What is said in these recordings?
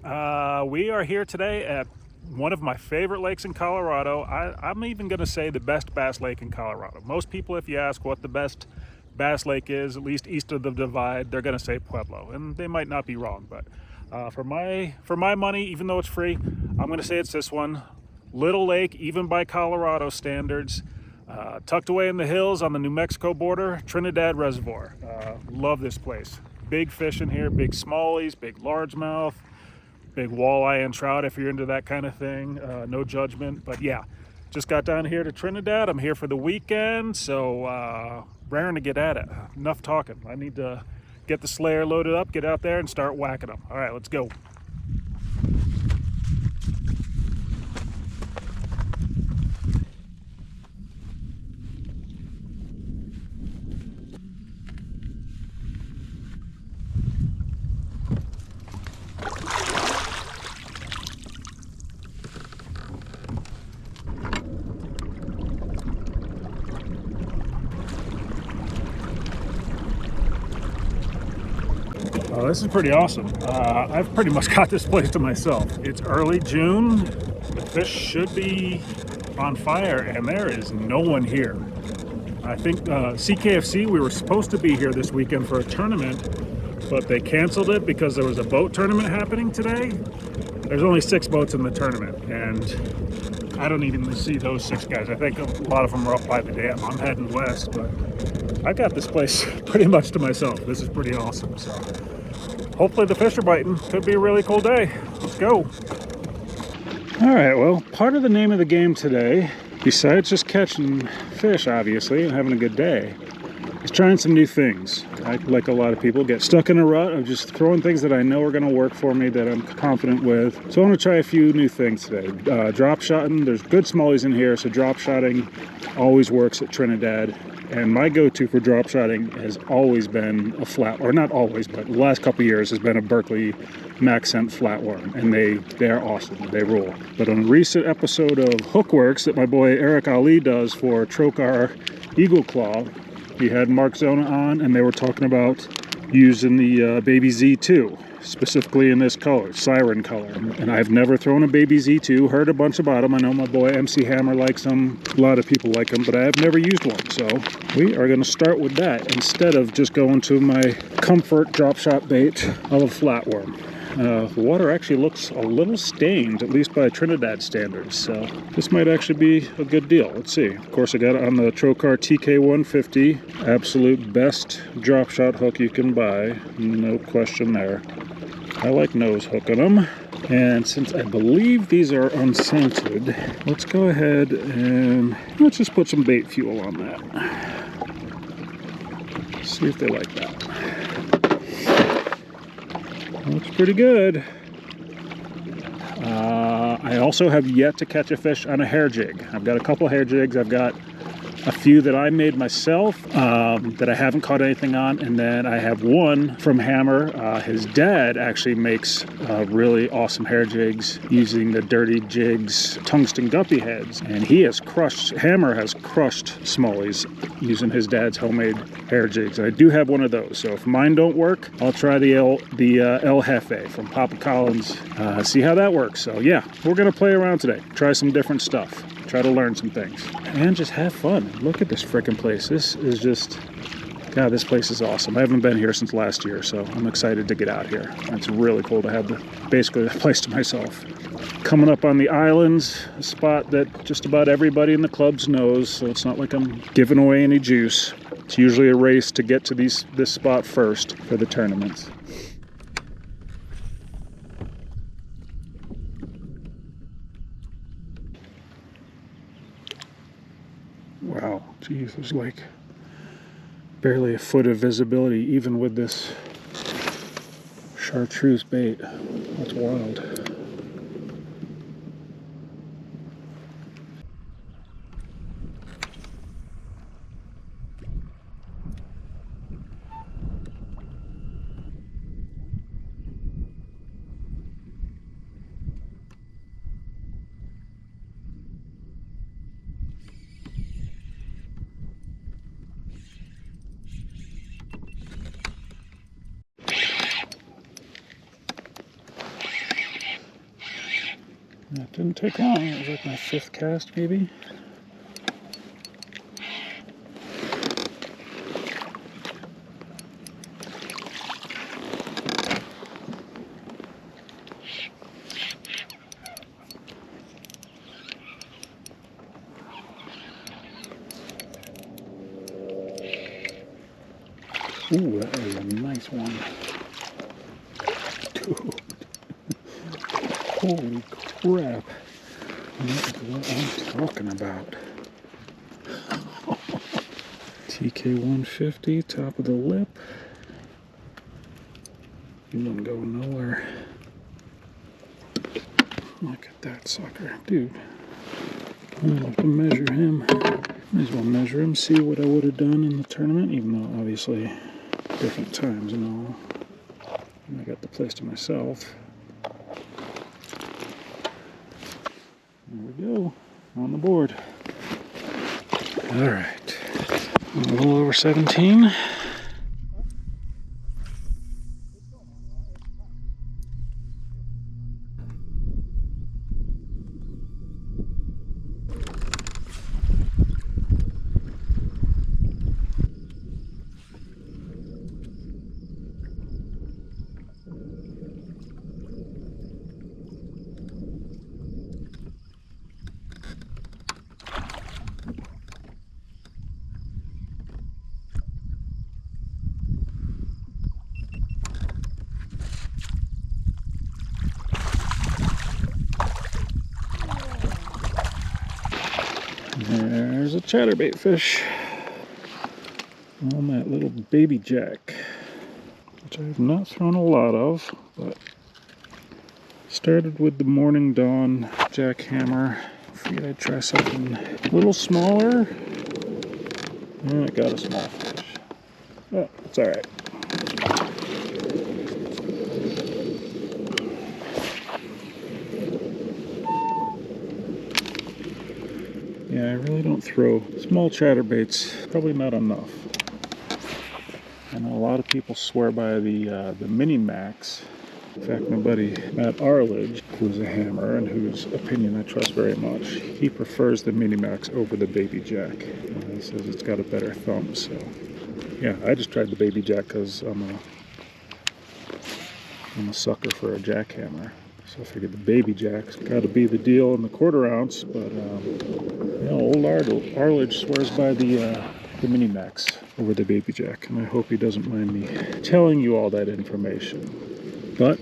We are here today at one of my favorite lakes in Colorado. I'm even going to say the best bass lake in Colorado. Most people, if you ask what the best bass lake is, at least east of the Divide, they're going to say Pueblo, and they might not be wrong. But for my money, even though it's free, I'm going to say it's this one. Little lake, even by Colorado standards, tucked away in the hills on the New Mexico border, Trinidad Reservoir. Love this place. Big fish in here, big smallies, big largemouth, big walleye and trout if you're into that kind of thing. No judgment, but yeah, just got down here to Trinidad. I'm here for the weekend, so raring to get at it. Enough talking. I need to get the Slayer loaded up, get out there and start whacking them. All right, let's go. Oh, this is pretty awesome. I've pretty much got this place to myself. It's early June. The fish should be on fire, and there is no one here. I think CKFC, we were supposed to be here this weekend for a tournament, but they canceled it because there was a boat tournament happening today. There's only 6 boats in the tournament, and I don't even see those 6 guys. I think a lot of them are up by the dam. I'm heading west, but I got this place pretty much to myself. This is pretty awesome. So hopefully the fish are biting. Could be a really cool day. Let's go. All right, well, part of the name of the game today, besides just catching fish, obviously, and having a good day, is trying some new things. I, like a lot of people, get stuck in a rut of just throwing things that I know are going to work for me, that I'm confident with. So I want to try a few new things today. Drop shotting. There's good smallies in here, so drop shotting always works at Trinidad. And my go-to for drop shotting has always been a flat, or not always, but the last couple of years has been a Berkeley Max Scent flatworm, and they are awesome. They rule. But on a recent episode of Hookworks that my boy Eric Ali does for Trokar Eagle Claw, he had Mark Zona on, and they were talking about using the Baby Z2, specifically in this color, siren color. And I've never thrown a Baby Z2, heard a bunch about them. I know my boy MC Hammer likes them, a lot of people like them, but I have never used one. So we are going to start with that instead of just going to my comfort drop shot bait of a flatworm. The water actually looks a little stained, at least by Trinidad standards, so this might actually be a good deal. Let's see. Of course, I got it on the Trokar TK150, absolute best drop shot hook you can buy, no question there. I like nose hooking them, and since I believe these are unscented, let's go ahead and let's just put some bait fuel on that. See if they like that. Looks pretty good. I also have yet to catch a fish on a hair jig. I've got a couple hair jigs. I've got a few that I made myself that I haven't caught anything on, and then I have one from Hammer. His dad actually makes really awesome hair jigs using the Dirty Jigs tungsten guppy heads, and Hammer has crushed smallies using his dad's homemade hair jigs. I do have one of those, so if mine don't work, I'll try the El Jefe from Papa Collins, see how that works. So yeah, we're gonna play around today, try some different stuff, try to learn some things, and just have fun. Look at this freaking place. This is just, God, this place is awesome. I haven't been here since last year, so I'm excited to get out here. It's really cool to have basically the place to myself. Coming up on the islands, a spot that just about everybody in the clubs knows, so it's not like I'm giving away any juice. It's usually a race to get to this spot first for the tournaments. Wow, geez, there's like barely a foot of visibility even with this chartreuse bait. That's wild. That didn't take long. It was like my 5th cast, maybe. Ooh, that was a nice one. Dude. Holy crap. That's what I'm talking about. TK 150, top of the lip. He wouldn't go nowhere. Look at that sucker. Dude. I'll have to measure him. Might as well measure him, see what I would have done in the tournament, even though obviously different times and all. And I got the place to myself. There we go, on the board. All right, a little over 17. There's a chatterbait fish on that little baby jack, which I have not thrown a lot of, but started with the Morning Dawn jackhammer. Figured I'd try something a little smaller, and I got a small fish. But it's all right. Yeah, I really don't throw small chatterbaits. Probably not enough. I know a lot of people swear by the Mini Max. In fact, my buddy Matt Arledge, who's a hammer and whose opinion I trust very much, he prefers the Mini Max over the Baby Jack. He says it's got a better thumb. So, yeah, I just tried the Baby Jack because I'm a sucker for a jackhammer. So I figured the Baby Jack's got to be the deal in the 1/4 ounce, but you know, old Arledge swears by the Mini Max over the Baby Jack, and I hope he doesn't mind me telling you all that information. But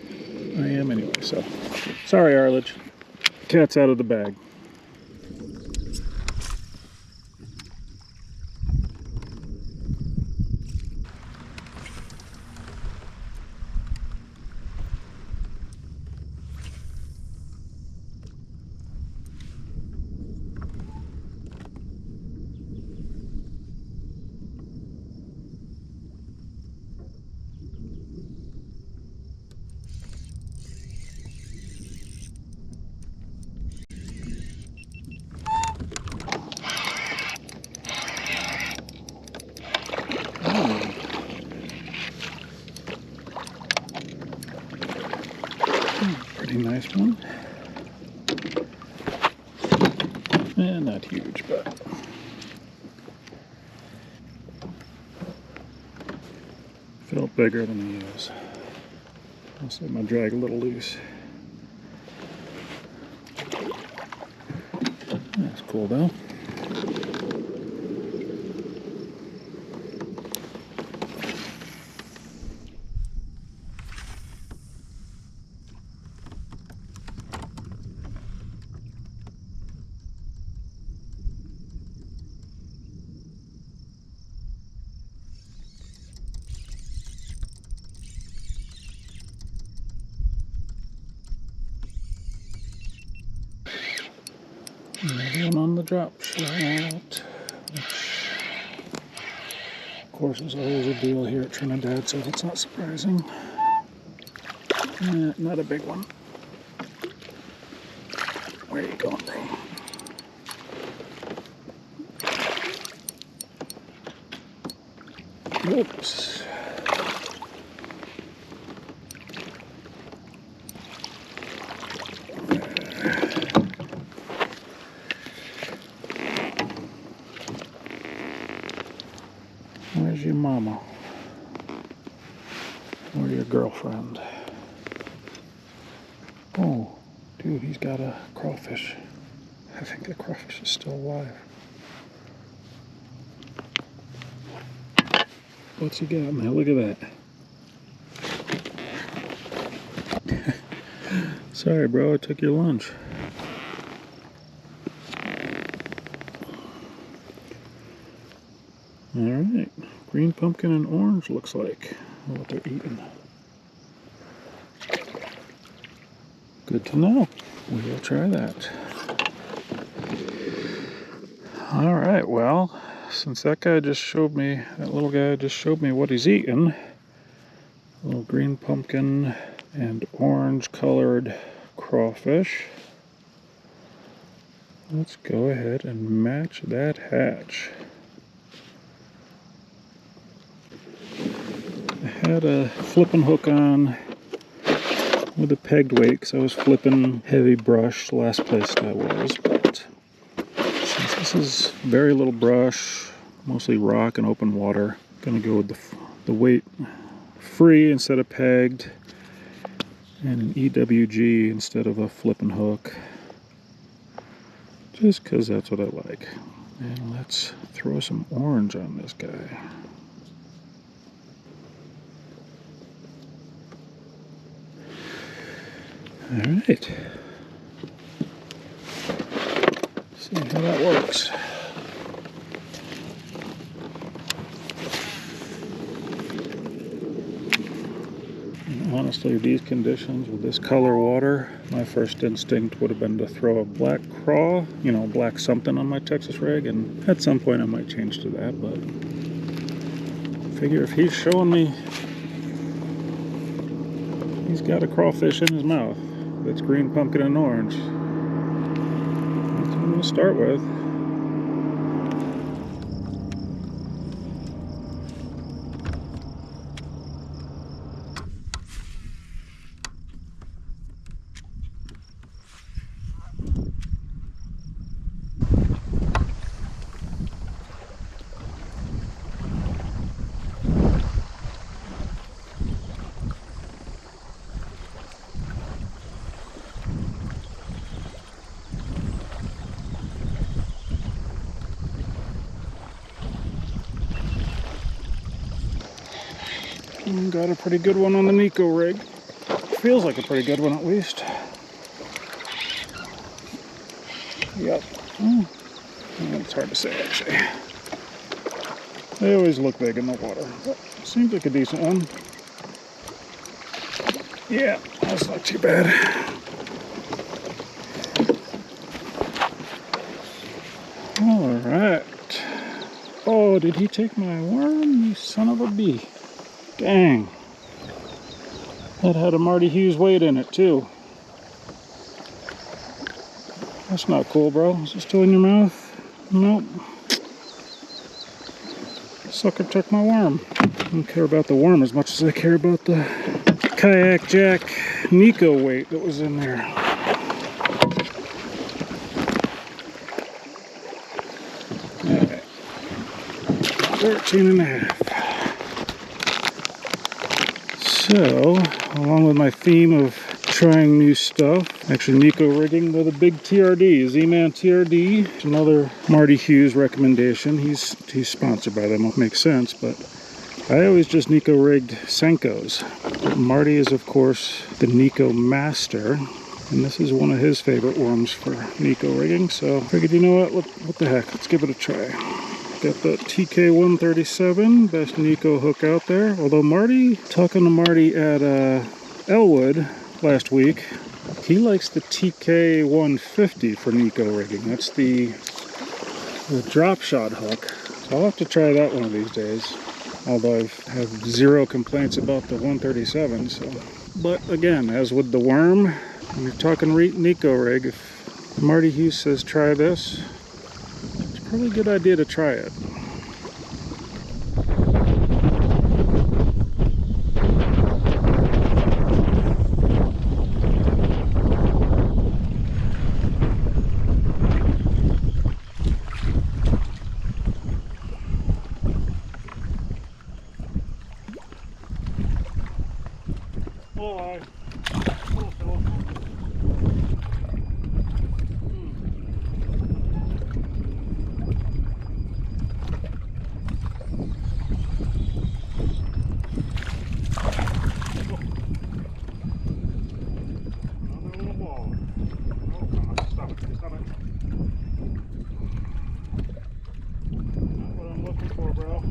I am anyway, so sorry, Arledge. Cat's out of the bag. Pretty nice one. And not huge, but felt bigger than he is. I'll set my drag a little loose. That's cool though. Another one on the drop shot, which of course is always a deal here at Trinidad, so it's not surprising. Not a big one. Where are you going, bro? Whoops. mama or your girlfriend. Oh, dude, he's got a crawfish. I think the crawfish is still alive. What's he got, man? Look at that. Sorry, bro, I took your lunch. Alright, green pumpkin and orange looks like what they're eating. Good to know. We will try that. Alright, well, since that little guy just showed me what he's eating, a little green pumpkin and orange colored crawfish, let's go ahead and match that hatch. I had a flipping hook on with a pegged weight because I was flipping heavy brush the last place I was, but since this is very little brush, mostly rock and open water, I'm gonna go with the weight free instead of pegged and an EWG instead of a flipping hook, just because that's what I like. And let's throw some orange on this guy. Alright, see how that works. And honestly, these conditions with this color water, my first instinct would have been to throw a black craw, black something on my Texas rig, and at some point I might change to that, but I figure if he's showing me he's got a crawfish in his mouth that's green pumpkin and orange, that's what I'm going to start with. Got a pretty good one on the Nico rig. Feels like a pretty good one at least. Yep. It's hard to say actually. They always look big in the water. But seems like a decent one. Yeah, that's not too bad. Alright. Oh, did he take my worm? You son of a bee. Dang. That had a Marty Hughes weight in it too. That's not cool, bro. Is it still in your mouth? Nope. Sucker took my worm. I don't care about the worm as much as I care about the kayak jack Nico weight that was in there. Alright. 13.5. So, along with my theme of trying new stuff, actually Nico rigging with a big TRD, Z-Man TRD. It's another Marty Hughes recommendation. He's sponsored by them, it makes sense, but I always just Nico rigged Senkos. But Marty is of course the Nico master, and this is one of his favorite worms for Nico rigging, so I figured, you know what the heck, let's give it a try. Got the TK137, best Nico hook out there. Although talking to Marty at Elwood last week, he likes the TK150 for Nico rigging. That's the drop shot hook. So I'll have to try that one of these days. Although I've had zero complaints about the 137. So, but again, as with the worm, when you're talking Nico rig, if Marty Hughes says try this, probably a good idea to try it. Stop it. Not what I'm looking for, bro.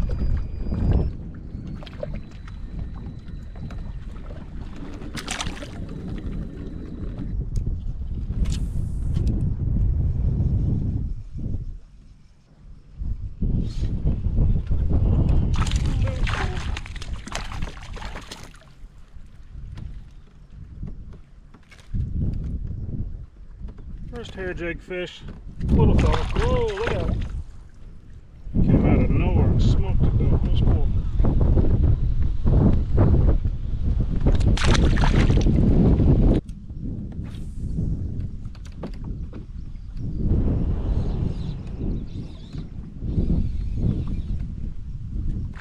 First hair jig fish, little fella. Whoa, look at it. Came out of nowhere and smoked it though. That was cool.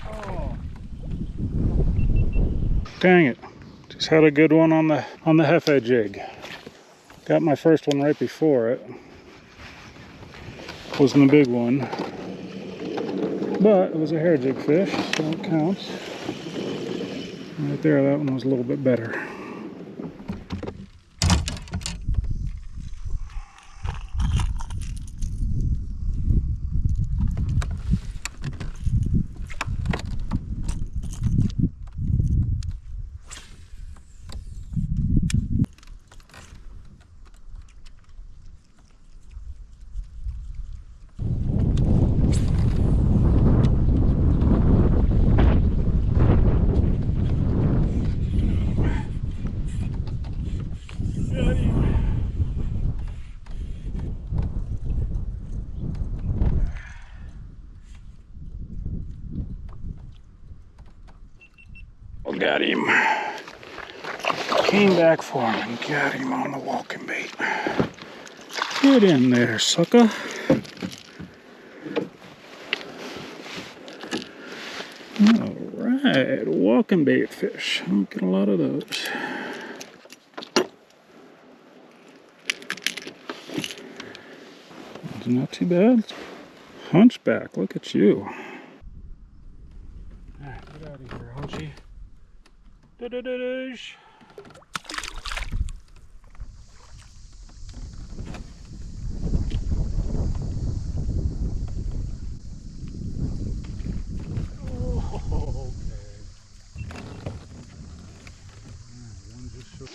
Oh. Dang it. Just had a good one on the Hefe jig. Got my first one right before it. Wasn't a big one, but it was a hair jig fish, so it counts. Right there, that one was a little bit better. Got him. Came back for him and got him on the walking bait. Get in there, sucker. Alright, walking bait fish. I don't get a lot of those. It's not too bad. Hunchback, look at you. Alright, get out of here, Hunchy. Da-da-da-dash.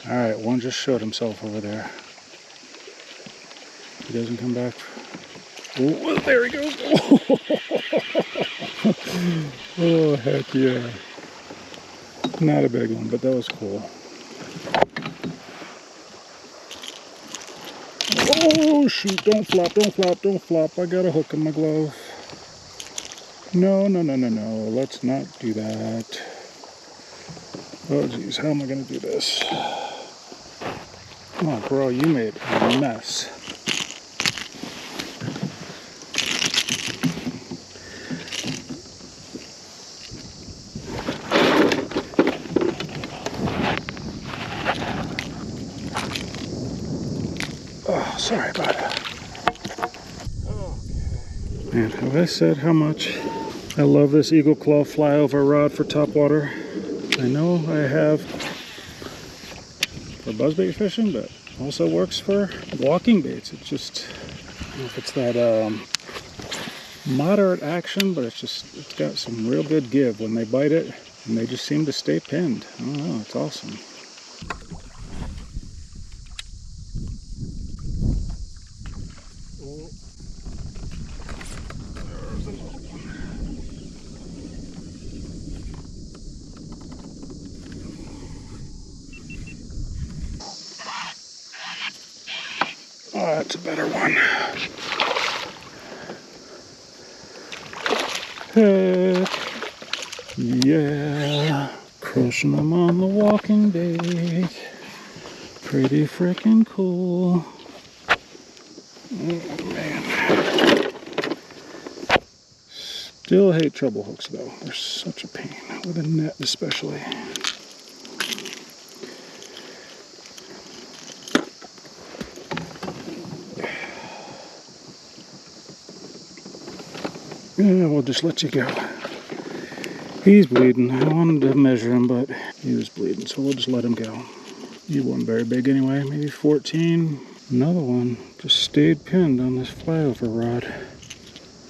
Alright, one just showed himself over there. He doesn't come back. Oh, there he goes. Oh, heck yeah. Not a big one, but that was cool. Oh shoot, don't flop, don't flop, don't flop. I got a hook in my glove. No, no, no, no, no. Let's not do that. Oh geez, how am I gonna do this? Oh bro, you made a mess. Oh, sorry about that. Man, have I said how much I love this Eagle Claw flyover rod for topwater? I know I have for buzzbait fishing, but also works for walking baits. It's just, I don't know if it's that moderate action, but it's got some real good give when they bite it, and they just seem to stay pinned. I don't know, it's awesome. Oh, that's a better one. Heck yeah. Crushing them on the walking bait. Pretty freaking cool. Oh man. Still hate treble hooks though. They're such a pain, with a net especially. Yeah, we'll just let you go. He's bleeding. I wanted to measure him, but he was bleeding, so we'll just let him go. He wasn't very big anyway, maybe 14. Another one just stayed pinned on this flyover rod.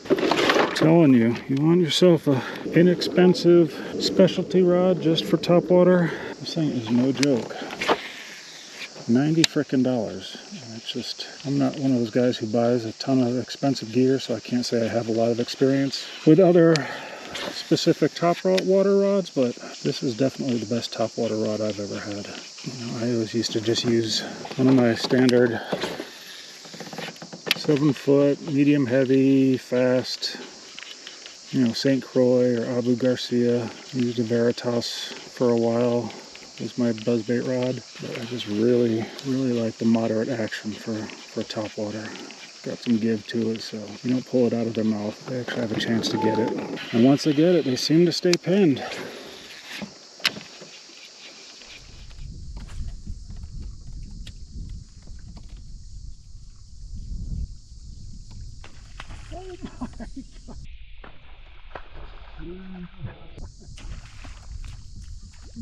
I'm telling you, you want yourself a inexpensive specialty rod just for topwater? This thing is no joke. $90 frickin'. It's just, I'm not one of those guys who buys a ton of expensive gear, so I can't say I have a lot of experience with other specific topwater rods, but this is definitely the best topwater rod I've ever had. You know, I always used to just use one of my standard 7-foot, medium heavy, fast, you know, St. Croix or Abu Garcia. I used a Veritas for a while. It was my buzzbait rod, but I just really like the moderate action for topwater. Got some give to it, so you don't pull it out of their mouth. They actually have a chance to get it. And once they get it, they seem to stay pinned.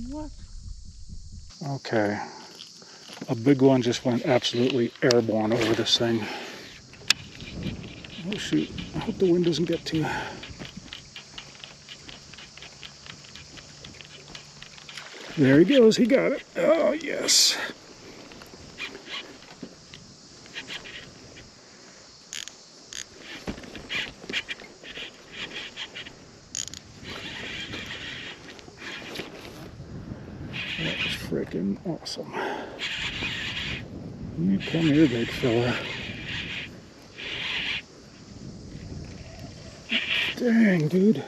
What? Okay. A big one just went absolutely airborne over this thing. Oh shoot, I hope the wind doesn't get to you. There he goes, he got it. Oh yes. That was freaking awesome. You come here, big fella. Dang, dude.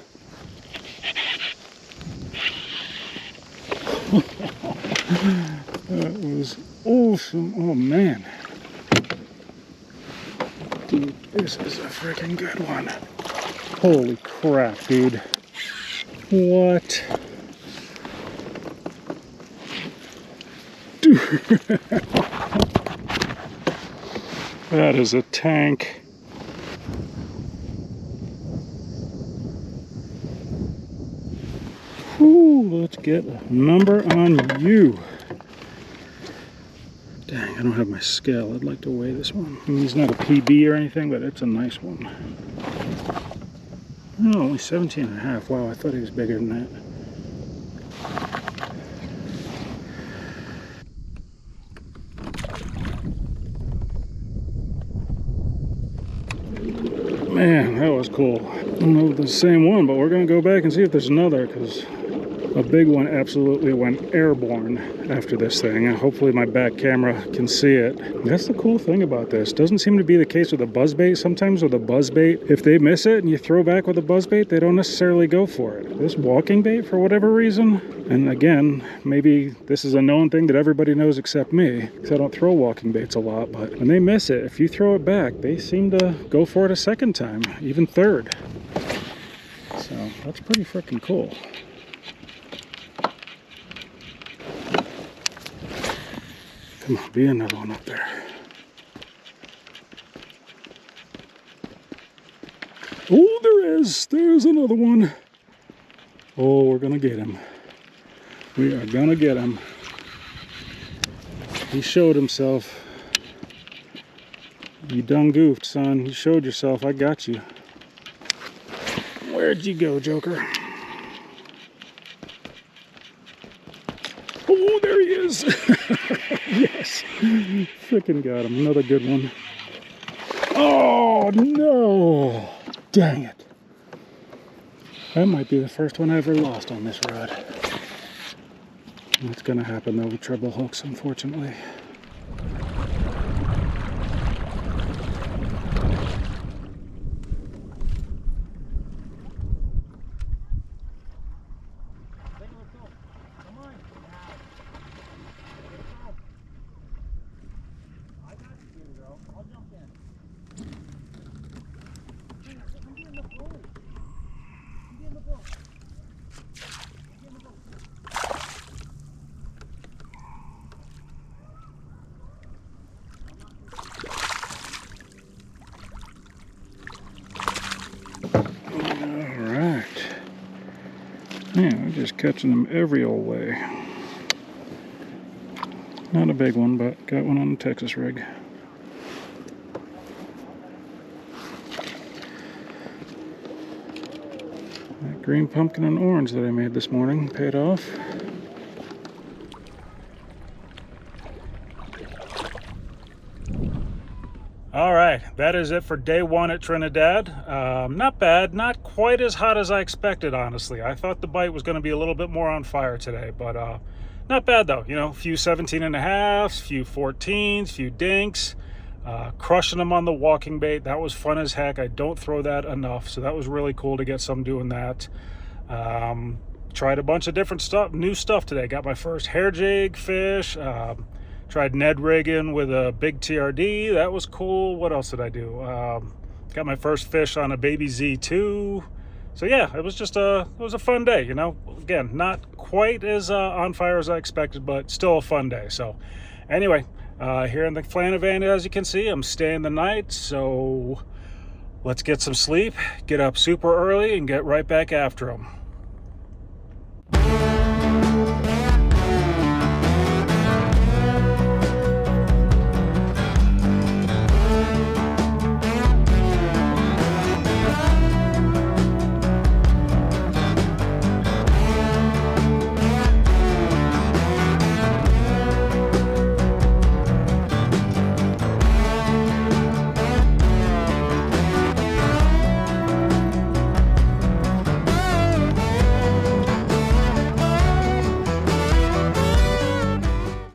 That was awesome. Oh man. Dude, this is a freaking good one. Holy crap, dude. What? Dude. That is a tank. Whew, let's get a number on you. Dang, I don't have my scale. I'd like to weigh this one. I mean, he's not a PB or anything, but it's a nice one. Oh, only 17.5. Wow, I thought he was bigger than that. Man, that was cool. I don't know if it's the same one, but we're going to go back and see if there's another, because a big one absolutely went airborne after this thing. Hopefully my back camera can see it. That's the cool thing about this. Doesn't seem to be the case with a buzzbait. Sometimes with a buzzbait, if they miss it and you throw back with a buzzbait, they don't necessarily go for it. This walking bait, for whatever reason, and again, maybe this is a known thing that everybody knows except me, because I don't throw walking baits a lot, but when they miss it, if you throw it back, they seem to go for it a second time, even third. So that's pretty freaking cool. Come on, be another one up there. Oh, there is. There's another one. Oh, we're gonna get him. We are gonna get him. He showed himself. You done goofed, son. You showed yourself. I got you. Where'd you go, Joker? Oh, there he is. Yes. Freaking got him. Another good one. Oh, no. Dang it. That might be the first one I ever lost on this rod. It's going to happen, though, with treble hooks, unfortunately. Man, we're just catching them every old way. Not a big one, but got one on the Texas rig. That green pumpkin and orange that I made this morning paid off. All right, that is it for day one at Trinidad. Not bad, not quite as hot as I expected, honestly. I thought the bite was going to be a little bit more on fire today, but not bad though. You know, a few 17 and a halves, few 14s, few dinks, crushing them on the walking bait. That was fun as heck. I don't throw that enough, so that was really cool to get some doing that. Tried a bunch of different stuff, new stuff today. Got my first hair jig fish. Tried Ned rigging with a big TRD. That was cool. What else did I do? Got my first fish on a baby Z2. So yeah, it was a fun day, you know. Again, not quite as on fire as I expected, but still a fun day. So anyway, here in the Flanavan, as you can see, I'm staying the night. So let's get some sleep, get up super early, and get right back after them.